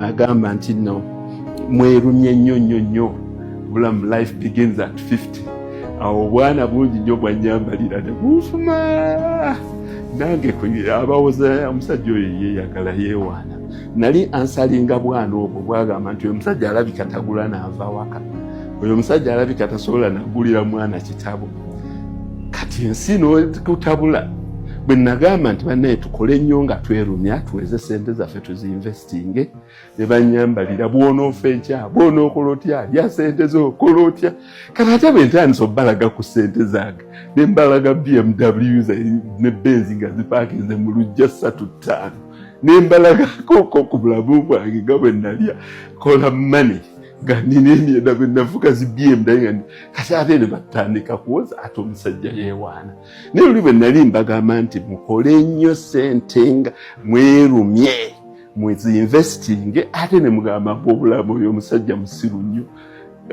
agamba nti no mwerumye nnyo bulamu life begins at 50 awo obwana bungi nnyo bwanyambalira ne bunfuma nange abawoza omusajja oyo yeeyagala yeewaana nali ansalinga bwana obwo bwagamba nti oyo omusajja alabika tagula naava waka oyo omusajja alabika tasobola nagulira mwana kitabo kati ensi nokutabula bwe nagamba nti bannaye tukole nnyo nga twerumya tuweze sente zaffe tuzinvestinge ne banyambalira bw'onoofa enkya bw'onookola otya lya sente zo kola otya kati ate bwe ntandisa obbalaga ku sente zange ne mbalaga BMW ne Benz nga zipaakinze mu lujja 3-5 ne mbalagako ku bulamu bwange nga bwe nalya kola money nga nina emyenda bwe navuga zi BMW kati ate ne batandika kuwoza ate omusajja yeewaana naye oli bwe nali mbagamba nti mukole nnyo sente nga mwerumye mwezinvestinge ate ne mugamba obulamu oyo omusajja musiru nnyo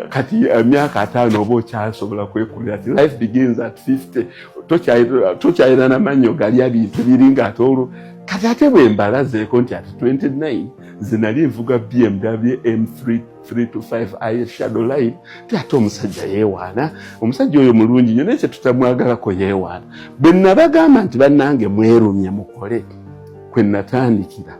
kati emyaka 5 oba okyasobola kwekolera ati life begins at 50 tokyayina n'amannyo galya bintu biringa ate olwo kati ate bwe mbalazeeko nti ati 29 zinali nvuga BMW M3 3-5 i shadow line ate omusajja yeewaana omusajja oyo mulungi nnyo naye kyetutamwagalako yeewaana bwe nabagamba nti bannange mwerumye mukole kwe natandikira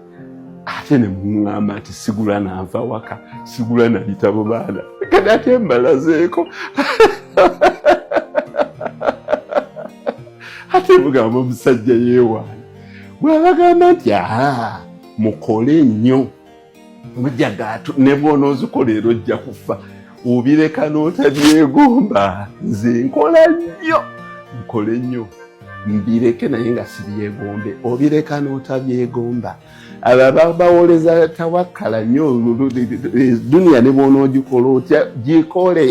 ate ne muŋŋamba nti sigula naava waka sigula na bitabo baana kati ate mbalazeeko ate mugamba omusajja yeewaana bw'abagamba nti mukole nnyo mujjagaatu ne bw'onoozikola era ojja kufa obireka n'otabyegomba nze nkola nnyo nkole nnyo mbireke naye nga sibyegombe obireka n'otabyegomba abo bawoleza tawakkala nnyo duniya ne bw'onoogikola otya gikole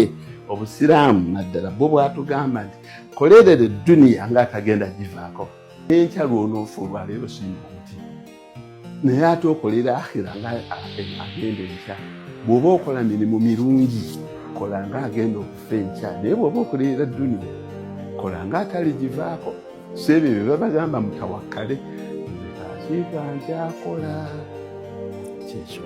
obusiraamu naddala bwo bwatugamba nti kolerere duniya ng'atagenda givaako enkya lw'onoofa olwaleero singa oti naye ate okolera akhira nga agenda enkya bw'oba okola mirimu mirungi kola nga agenda okufa enkya naye bw'oba okolera duniya kola nga atali givaako so ebyo bye babagamba mutawakkale nze kakiika nkyakola kyekyo